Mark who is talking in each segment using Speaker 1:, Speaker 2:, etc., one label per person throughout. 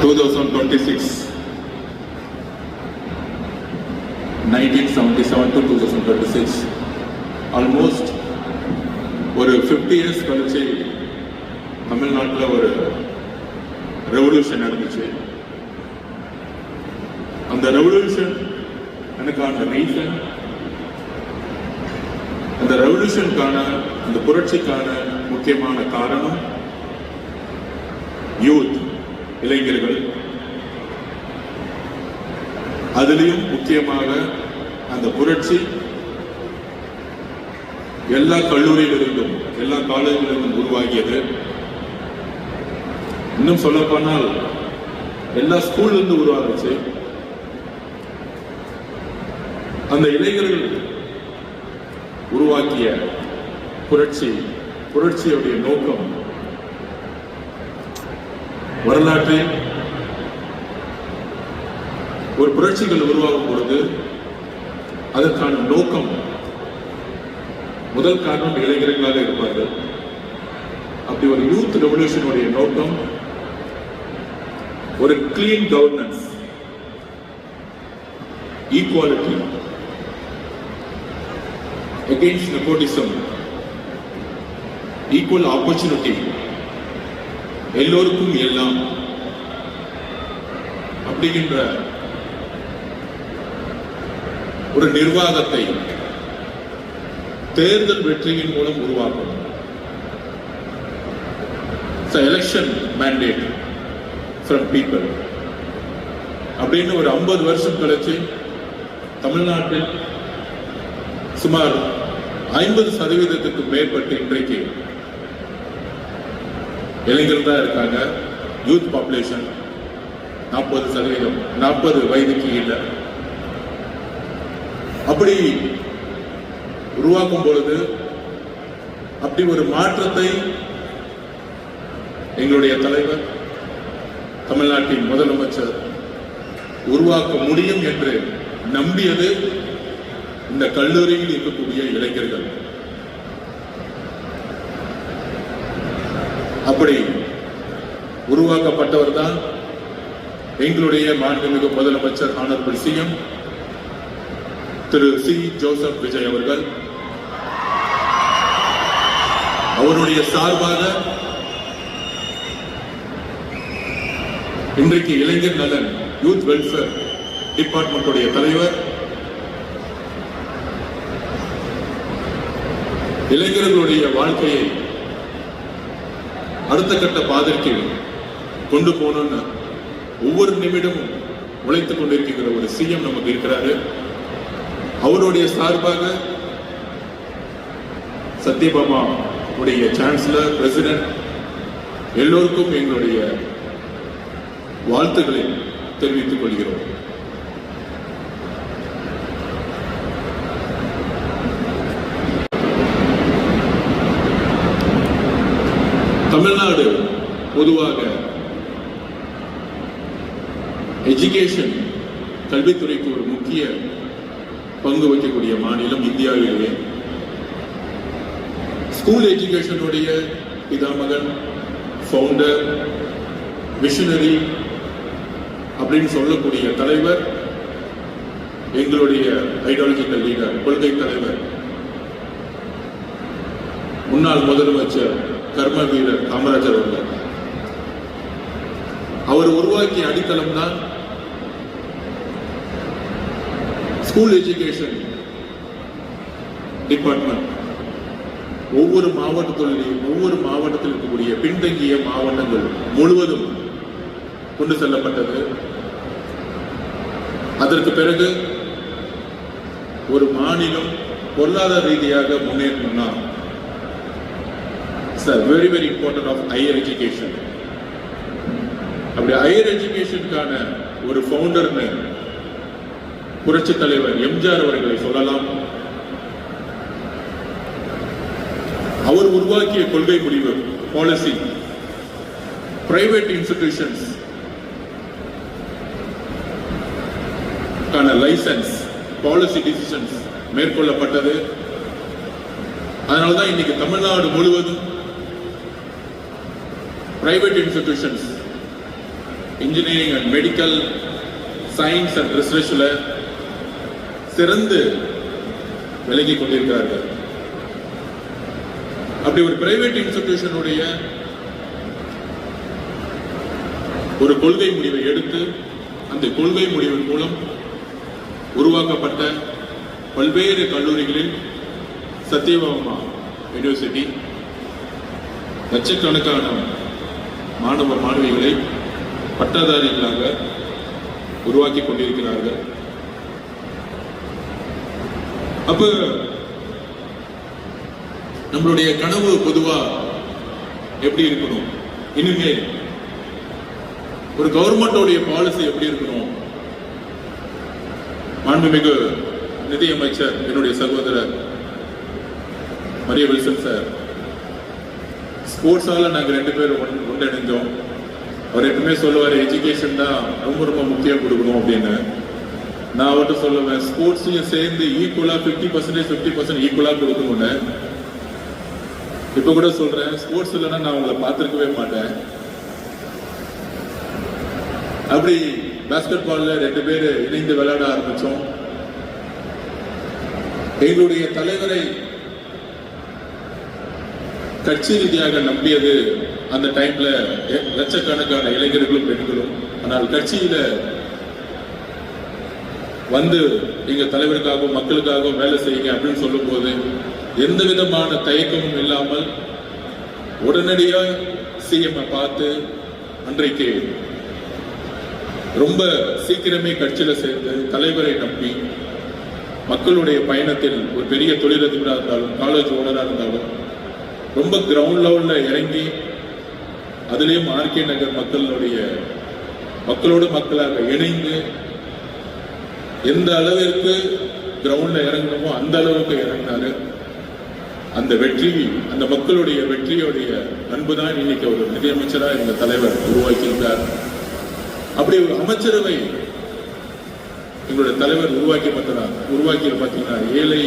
Speaker 1: 2026, 1977 to 2026, almost ஒரு 50 years கழிச்சு தமிழ்நாட்டில் ஒரு ரெவல்யூஷன் நடந்துச்சு. அந்த ரெவல்யூஷன் எனக்கான ரீசன், அந்த ரெவல்யூஷனுக்கான அந்த புரட்சிக்கான முக்கியமான காரணம் யூத், இளைஞர்கள். அதிலையும் முக்கியமாக அந்த புரட்சி எல்லா கல்லூரியிலிருந்தும் எல்லா காலேஜிலிருந்தும் உருவாகியது. இன்னும் சொல்ல போனால் எல்லா ஸ்கூல்ல இருந்து உருவாகிச்சு. அந்த இளைஞர்கள் உருவாக்கிய புரட்சியுடைய நோக்கம் வரலாற்றில் ஒரு புரட்சிகள் உருவாகும் பொழுது அதற்கான நோக்கம், முதல் காரணம் இளைஞர்களாக இருப்பார்கள். அப்படி ஒரு யூத் ரெவல்யூஷனுடைய நோக்கம் ஒரு clean governance, equality, against nepotism, equal opportunity, எல்லோருக்கும் எல்லாம் அப்படிங்கிற ஒரு நிர்வாகத்தை தேர்தல் வெற்றியின் மூலம் உருவாக்கும். எலெக்ஷன் மேண்டேட் ஃப்ரம் பீப்பிள் அப்படின்னு ஒரு 50 வருஷம் கழிச்சு தமிழ்நாட்டில் சுமார் 50% மேற்பட்டு இன்றைக்கு இளைஞர்கள் தான் இருக்காங்க. யூத் பாப்புலேஷன் 40%, 40 வயதுக்கு இல்லை. அப்படி உருவாக்கும் பொழுது அப்படி ஒரு மாற்றத்தை எங்களுடைய தலைவர், தமிழ்நாட்டின் முதலமைச்சர் உருவாக்க முடியும் என்று நம்பியது இந்த கல்லூரியில் இருக்கக்கூடிய இளைஞர்கள். அப்படி உருவாக்கப்பட்டவர் தான் எங்களுடைய மாண்புமிகு முதலமைச்சர் ஆனரபிள் சிஎம் திரு சி. ஜோசப் விஜய் அவர்கள். அவருடைய சார்பாக இன்றைக்கு இளைஞர் நலன் யூத் வெல்ஃபேர் டிபார்ட்மெண்ட்டுடைய தலைவர், இளைஞர்களுடைய வாழ்க்கையை அடுத்த கட்ட பாதைக்கு கொண்டு போகணும்னு ஒவ்வொரு நிமிடமும் உழைத்துக் கொண்டிருக்கிற ஒரு சிஎம் நமக்கு இருக்கிறாரு. அவருடைய சார்பாக சத்யபாமா உடைய சான்சலர், பிரசிடென்ட் எல்லோருக்கும் எங்களுடைய வாழ்த்துக்களை தெரிவித்துக் கொள்கிறோம். தமிழ்நாடு பொதுவாக எஜுகேஷன், கல்வித்துறைக்கு ஒரு முக்கிய பங்கு வகிக்கக்கூடிய மாநிலம் இந்தியாவிலேயே. ஸ்கூல் எஜுகேஷனுடைய பிதாமகன், ஃபவுண்டர், மிஷனரி அப்படின்னு சொல்லக்கூடிய தலைவர் எங்களுடைய ஐடியாலஜிக்கல் லீடர், கொள்கை தலைவர், முன்னாள் முதலமைச்சர் கர்ம வீரர் காமராஜர் அவர்கள். அவர் உருவாக்கிய அடித்தளம் தான் ஸ்கூல் எஜுகேஷன் டிபார்ட்மெண்ட். ஒவ்வொரு மாவட்டத்தில் இருக்கக்கூடிய பின்தங்கிய மாவட்டங்கள் முழுவதும் கொண்டு செல்லப்பட்டது. அதற்கு பிறகு ஒரு மாநிலம் பொருளாதார ரீதியாக முன்னேறணும்னா very very important of higher education. அப்படி ஹையர் எஜுகேஷனுக்கான ஒரு ஃபவுண்டர்னு புரட்சி தலைவர் எம்ஜிஆர் அவர்களை சொல்லலாம். அவர் உருவாக்கிய கொள்கை முடிவு, policy, private institutions license, policy decisions மேற்கொள்ளப்பட்டது. அதனால்தான் இன்னைக்கு தமிழ்நாடு முழுவதும் private institutions engineering and medical science and ரிசர்ச்ல சிறந்து விலகி கொண்டிருக்கிறார்கள். அப்படி ஒரு பிரைவேட் இன்ஸ்டிடியூஷனுடைய ஒரு கொள்கை முடிவை எடுத்து அந்த கொள்கை முடிவின் மூலம் உருவாக்கப்பட்ட பல்வேறு கல்லூரிகளில் சத்யபாமா யூனிவர்சிட்டி லட்சக்கணக்கான மாணவ மாணவிகளை பட்டதாரிகளாக உருவாக்கி கொண்டிருக்கிறார்கள். அப்ப நம்மளுடைய கனவு பொதுவா எப்படி இருக்கணும், இனிமே ஒரு கவர்மெண்டோடைய பாலிசி எப்படி இருக்கணும்? மாண்புமிகு நிதியமைச்சர் என்னுடைய சகோதரர் மரிய வில்சன் சார், ஸ்போர்ட்ஸால நாங்க 2 பேரும் ஒன்றிணைஞ்சோம். அவர் எப்பவுமே சொல்லுவார் எஜுகேஷன் தான் ரொம்ப ரொம்ப முக்கியம் கொடுக்கணும் அப்படின்னு. நான் அவர்கிட்ட சொல்லுவேன் ஸ்போர்ட்ஸ்லயும் சேர்ந்து ஈக்குவலா 50% 50% ஈக்குவலா கொடுக்கணும்னு. இப்ப கூட சொல்றேன், ஸ்போர்ட்ஸ் இல்லைன்னா நான் உங்களை பார்த்திருக்கவே மாட்டேன். அப்படி பாஸ்கெட் பால்ல 2 பேர் இணைந்து விளையாட ஆரம்பிச்சோம். எங்களுடைய தலைவரை கட்சி ரீதியாக நம்பியது அந்த டைம்ல லட்சக்கணக்கான இளைஞர்களும் பெண்களும். ஆனால் கட்சியில வந்து எங்க தலைவருக்காகவும் மக்களுக்காகவும் வேலை செய்யுங்க அப்படின்னு சொல்லும் போது எந்த விதமான தயக்கமும் இல்லாமல் உடனடியாக சிஎம் பார்த்து அன்றைக்கு ரொம்ப சீக்கிரமே கட்சியில சேர்ந்து தலைவரை நம்பி மக்களுடைய பயணத்தில் ஒரு பெரிய தொழிலதிபராக இருந்தாலும் காலேஜ் ஓனராக இருந்தாலும் ரொம்ப கிரவுண்ட் லெவல்ல இறங்கி அதுலேயும் ஆர்கே நகர் மக்களோடு மக்களாக இணைந்து எந்த அளவிற்கு கிரவுண்ட்ல இறங்கணுமோ அந்த அளவுக்கு இறங்கினாரு. அந்த வெற்றி, அந்த மக்களுடைய வெற்றியுடைய அன்புதான் இன்னைக்கு ஒரு நிதியமைச்சரா இந்த தலைவர் உருவாக்கியிருக்கார். அப்படி ஒரு அமைச்சரவை எங்களுடைய தலைவர் உருவாக்கி பார்த்தீங்கன்னா ஏழை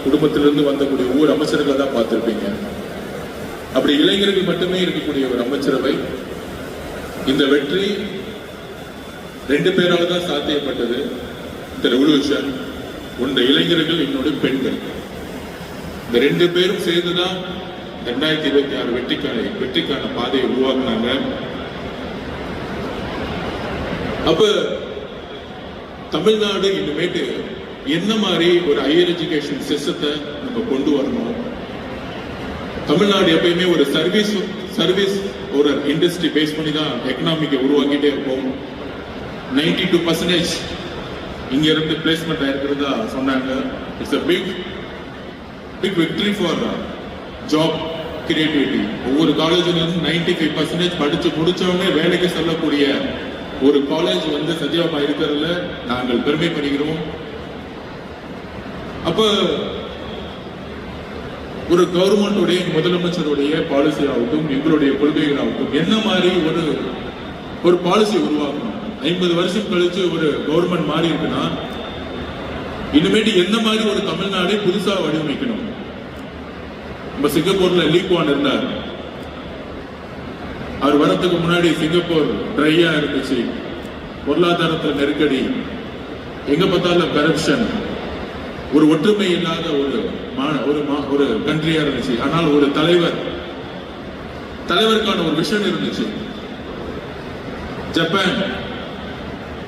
Speaker 1: குடும்பத்திலிருந்து வந்தக்கூடிய ஒவ்வொரு அமைச்சர்களை தான் பார்த்திருப்பீங்க. அப்படி இளைஞர்கள் மட்டுமே இருக்கக்கூடிய ஒரு அமைச்சரவை. இந்த வெற்றி 2 பேரால் தான் சாத்தியப்பட்டது. இந்த ரெவல்யூஷன், ஒன்று இளைஞர்கள், இன்னொரு பெண்கள். இந்த 2 பேரும் சேர்ந்துதான் 2026 வெற்றிக்கான பாதையை உருவாக்குனாங்க. அப்ப தமிழ்நாடு இனிமேட்டு என்ன மாதிரி ஒரு ஹையர் எஜுகேஷன் சிஸ்டத்தை நம்ம கொண்டு வரணும்? தமிழ்நாடு எப்பயுமே ஒரு சர்வீஸ் ஒரு இண்டஸ்ட்ரி பேஸ் பண்ணி தான் எக்கனாமிக்கை உருவாக்கிட்டே இருப்போம். 92% இங்க இருந்து பிளேஸ்மெண்ட் ஆயிருக்கிறதா சொன்னாங்க. It's a big victory for job creativity. ஒவ்வொரு காலேஜ்ல இருந்து 95% படிச்சு முடிச்சவங்க வேலைக்கு செல்லக்கூடிய ஒரு காலேஜ் வந்து சத்யபாமா இருக்கிறதுல நாங்கள் பெருமைப்படுகிறோம். அப்ப ஒரு கவர்மெண்டுடைய முதலமைச்சருடைய பாலிசி ஆகட்டும், எங்களுடைய கொள்கைகளாகட்டும், என்ன மாதிரி ஒரு பாலிசி உருவாக்கணும்? 50 வருஷம் கழிச்சு ஒரு கவர்மெண்ட் மாறி இருக்குன்னா இனிமேட்டு என்ன மாதிரி ஒரு தமிழ்நாடை புதுசா வடிவமைக்கணும்? நம்ம சிங்கப்பூர்ல லீ குவான் இருந்தார். அவர் வரத்துக்கு முன்னாடி சிங்கப்பூர் ட்ரையா இருந்துச்சு, பொருளாதாரத்தில் நெருக்கடி, எங்க பார்த்தாலும் கரப்ஷன், ஒரு ஒற்றுமை இல்லாத ஒரு கண்ட்ரியா இருந்துச்சு. ஆனால் ஒரு தலைவருக்கான ஒரு விஷன் இருந்துச்சு. ஜப்பான்,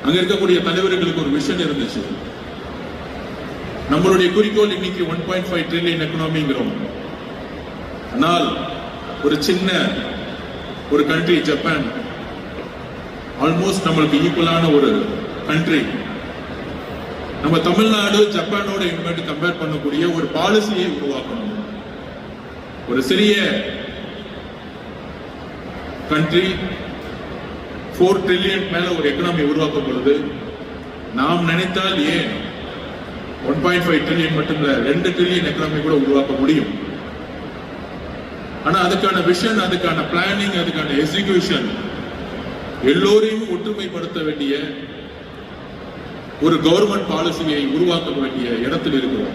Speaker 1: அங்க இருக்கக்கூடிய தலைவர்களுக்கு ஒரு விஷன் இருந்துச்சு. நம்மளுடைய குறிக்கோள் இன்னைக்கு 1.5 ட்ரில்லியன் எக்கனாமிங்கிறோம். ஆனால் ஒரு சின்ன ஒரு கண்ட்ரி ஜப்பான், ஆல்மோஸ்ட் நம்மளுக்கு ஈக்குவலான ஒரு கண்ட்ரி. நம்ம தமிழ்நாடு ஜப்பானோட இனிமேட்டு கம்பேர் பண்ணக்கூடிய ஒரு பாலிசியை உருவாக்கணும். ஒரு சிறிய கண்ட்ரி 4 ட்ரில்லியன் மேல ஒரு எக்கனாமி உருவாக்கப்படுது. நாம் நினைத்தால் ஏன் 1.5 ட்ரில்லியன் மட்டும் இல்ல, 2 ட்ரில்லியன் எக்கனாமி கூட உருவாக்க முடியும். ஆனா அதுக்கான விஷன், அதுக்கான பிளானிங், அதுக்கான எக்ஸிகியூஷன் எல்லோரையும் ஒற்றுமைப்படுத்த வேண்டிய ஒரு கவர்மெண்ட் பாலிசியை உருவாக்க வேண்டிய இடத்தில் இருக்கிறோம்.